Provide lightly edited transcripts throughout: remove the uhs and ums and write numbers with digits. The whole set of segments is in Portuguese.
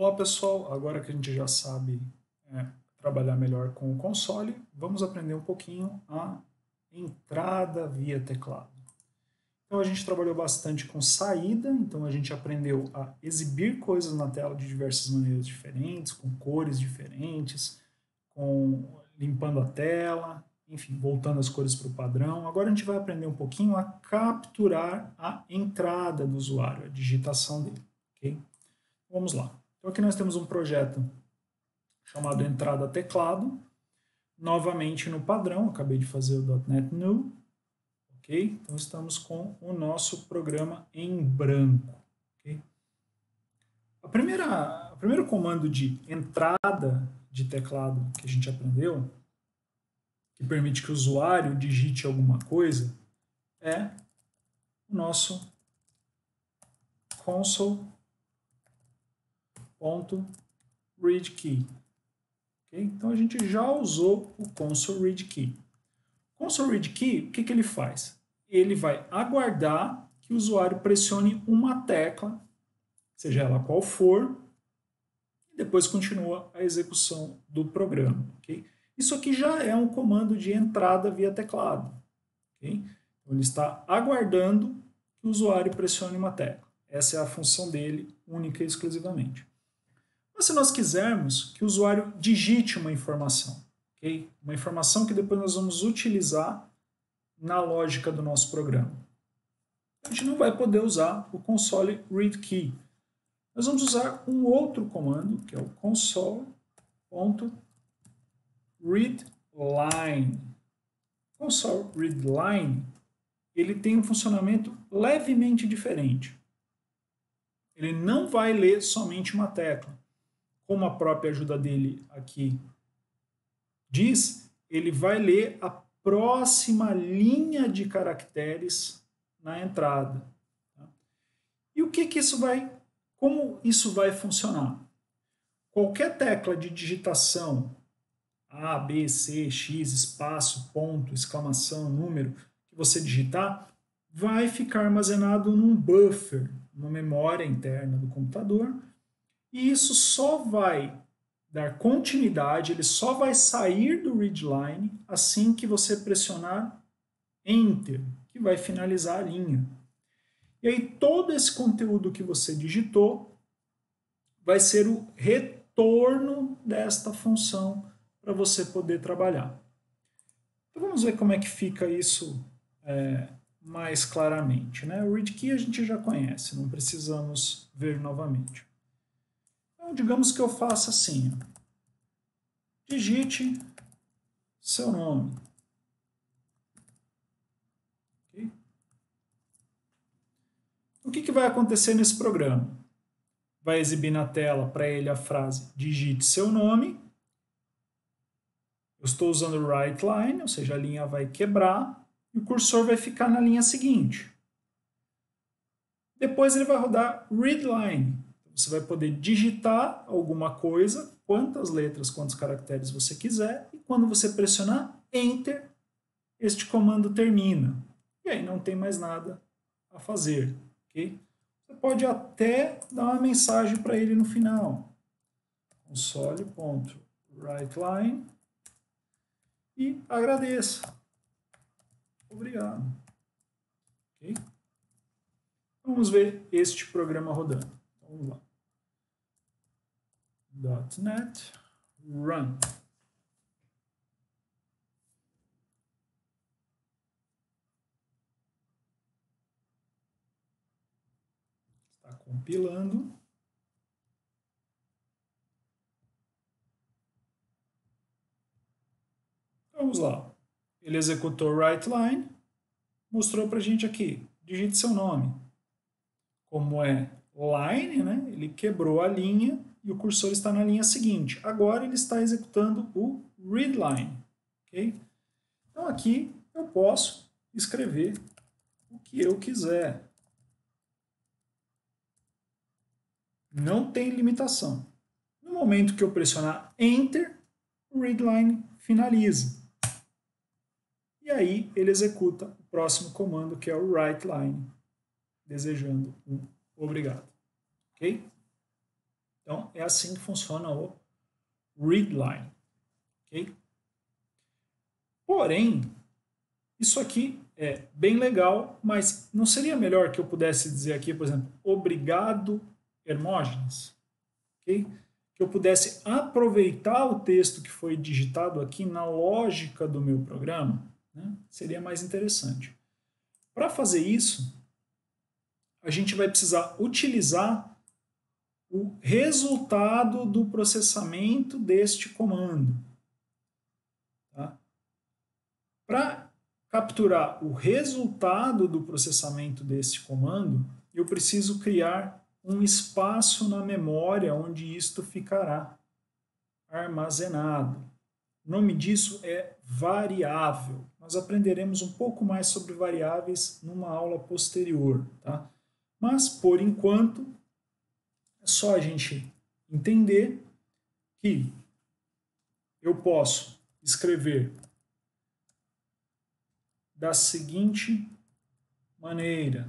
Olá pessoal, agora que a gente já sabe trabalhar melhor com o console, vamos aprender um pouquinho a entrada via teclado. Então a gente trabalhou bastante com saída, então a gente aprendeu a exibir coisas na tela de diversas maneiras diferentes, com cores diferentes, limpando a tela, enfim, voltando as cores para o padrão. Agora a gente vai aprender um pouquinho a capturar a entrada do usuário, a digitação dele, ok? Vamos lá. Então aqui nós temos um projeto chamado entrada teclado, novamente no padrão, acabei de fazer o .NET New, ok? Então estamos com o nosso programa em branco, ok? O primeiro comando de entrada de teclado que a gente aprendeu, que permite que o usuário digite alguma coisa, é o nosso console.readKey. Então a gente já usou o console read key. O console read key, o que ele faz? Ele vai aguardar que o usuário pressione uma tecla, seja ela qual for, e depois continua a execução do programa. Okay? Isso aqui já é um comando de entrada via teclado. Okay? Então ele está aguardando que o usuário pressione uma tecla. Essa é a função dele, única e exclusivamente. Mas se nós quisermos que o usuário digite uma informação, okay? Uma informação que depois nós vamos utilizar na lógica do nosso programa, a gente não vai poder usar o console read key. Nós vamos usar um outro comando, que é o console.readLine. O console readLine, ele tem um funcionamento levemente diferente. Ele não vai ler somente uma tecla. Como a própria ajuda dele aqui diz, ele vai ler a próxima linha de caracteres na entrada. E o que isso vai, como isso vai funcionar? Qualquer tecla de digitação, A, B, C, X, espaço, ponto, exclamação, número, que você digitar, vai ficar armazenado num buffer, uma memória interna do computador, e isso só vai dar continuidade, ele só vai sair do readline assim que você pressionar Enter, que vai finalizar a linha. E aí todo esse conteúdo que você digitou vai ser o retorno desta função para você poder trabalhar. Então vamos ver como é que fica isso mais claramente. Né? O read key a gente já conhece, não precisamos ver novamente. Então, digamos que eu faça assim, ó. Digite seu nome. Okay? O que vai acontecer nesse programa? Vai exibir na tela para ele a frase digite seu nome. Eu estou usando o write line, ou seja, a linha vai quebrar e o cursor vai ficar na linha seguinte. Depois ele vai rodar read line. Você vai poder digitar alguma coisa, quantas letras, quantos caracteres você quiser, e quando você pressionar Enter, este comando termina. E aí não tem mais nada a fazer. Okay? Você pode até dar uma mensagem para ele no final. Console.writeLine e agradeça. Obrigado. Okay? Vamos ver este programa rodando. Vamos lá. .NET Run. Está compilando. Vamos lá. Ele executou o write line, mostrou para a gente aqui. Digite seu nome. Como é line, né? Ele quebrou a linha e o cursor está na linha seguinte. Agora ele está executando o readline. Okay? Então aqui eu posso escrever o que eu quiser. Não tem limitação. No momento que eu pressionar Enter, o readline finaliza. E aí ele executa o próximo comando, que é o writeLine, desejando um obrigado. Ok? Então, é assim que funciona o readline. Okay? Porém, isso aqui é bem legal, mas não seria melhor que eu pudesse dizer aqui, por exemplo, obrigado, Hermógenes? Okay? Que eu pudesse aproveitar o texto que foi digitado aqui na lógica do meu programa, né? Seria mais interessante. Para fazer isso, a gente vai precisar utilizar o resultado do processamento deste comando. Tá? Para capturar o resultado do processamento deste comando, eu preciso criar um espaço na memória onde isto ficará armazenado. O nome disso é variável. Nós aprenderemos um pouco mais sobre variáveis numa aula posterior, tá? Mas, por enquanto, é só a gente entender que eu posso escrever da seguinte maneira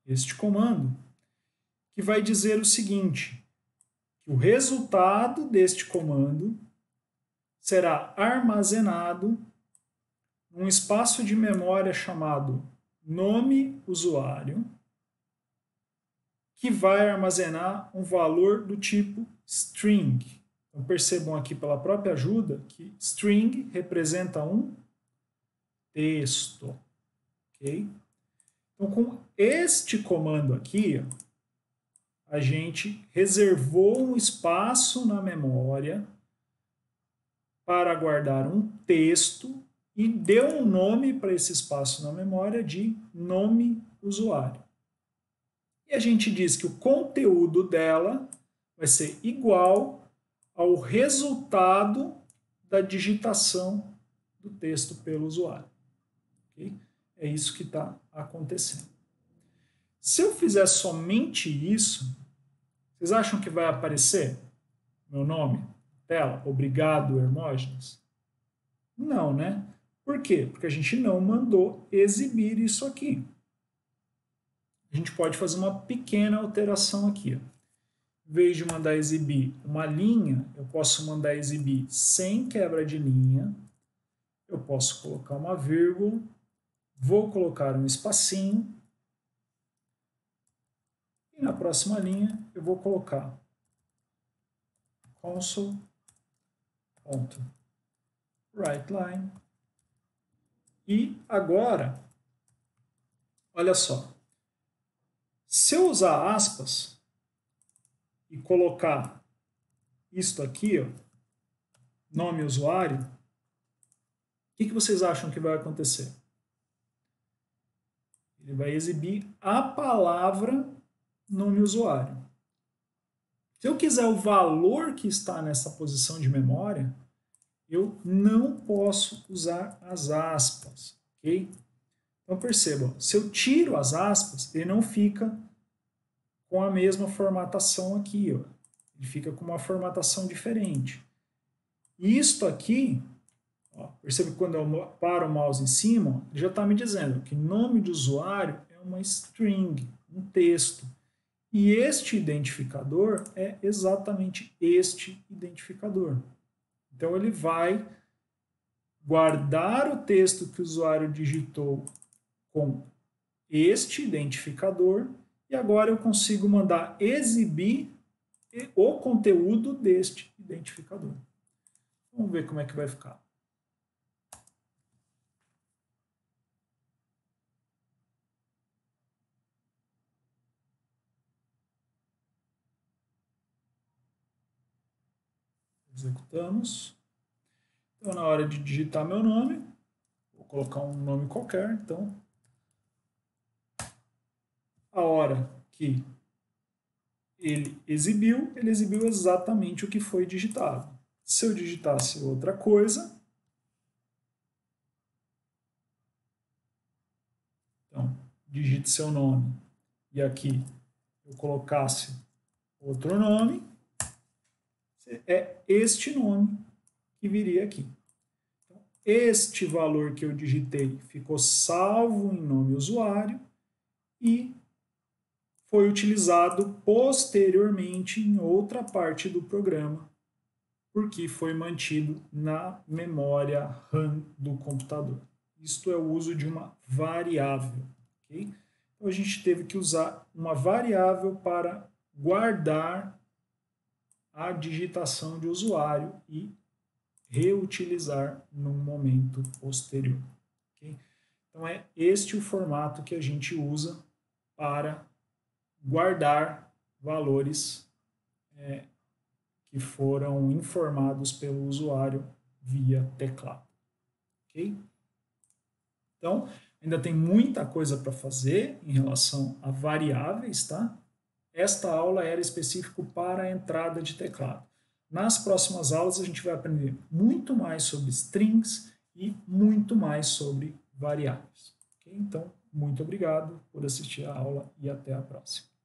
este comando, que vai dizer o seguinte, que o resultado deste comando será armazenado num espaço de memória chamado nome usuário, que vai armazenar um valor do tipo string. Então, percebam aqui pela própria ajuda que string representa um texto. Okay? Então, com este comando aqui, a gente reservou um espaço na memória para guardar um texto e deu um nome para esse espaço na memória de nome usuário. E a gente diz que o conteúdo dela vai ser igual ao resultado da digitação do texto pelo usuário. Okay? É isso que está acontecendo. Se eu fizer somente isso, vocês acham que vai aparecer meu nome? Tela, obrigado, Hermógenes? Não, né? Por quê? Porque a gente não mandou exibir isso aqui. A gente pode fazer uma pequena alteração aqui. Em vez de mandar exibir uma linha, eu posso mandar exibir sem quebra de linha. Eu posso colocar uma vírgula, vou colocar um espacinho, e na próxima linha eu vou colocar console.writeline. E agora, olha só, se eu usar aspas e colocar isto aqui, ó, nome usuário, o que vocês acham que vai acontecer? Ele vai exibir a palavra nome usuário. Se eu quiser o valor que está nessa posição de memória, eu não posso usar as aspas, ok? Então percebam, se eu tiro as aspas, ele não fica com a mesma formatação aqui, ó. Ele fica com uma formatação diferente. E isto aqui, ó, percebe que quando eu paro o mouse em cima, ele já está me dizendo que nome de usuário é uma string, um texto. E este identificador é exatamente este identificador. Então ele vai guardar o texto que o usuário digitou com este identificador e agora eu consigo mandar exibir o conteúdo deste identificador. Vamos ver como é que vai ficar. Executamos. Então, na hora de digitar meu nome, vou colocar um nome qualquer, então, a hora que ele exibiu exatamente o que foi digitado. Se eu digitasse outra coisa, então, digite seu nome, e aqui eu colocasse outro nome, é este nome que viria aqui. Então, este valor que eu digitei ficou salvo em nome usuário e foi utilizado posteriormente em outra parte do programa, porque foi mantido na memória RAM do computador. Isto é o uso de uma variável. Okay? Então a gente teve que usar uma variável para guardar a digitação de usuário e reutilizar num momento posterior. Okay? Então é este o formato que a gente usa para guardar valores que foram informados pelo usuário via teclado. Ok? Então, ainda tem muita coisa para fazer em relação a variáveis, tá? Esta aula era específico para a entrada de teclado. Nas próximas aulas a gente vai aprender muito mais sobre strings e muito mais sobre variáveis. Okay? Então, muito obrigado por assistir a aula e até a próxima.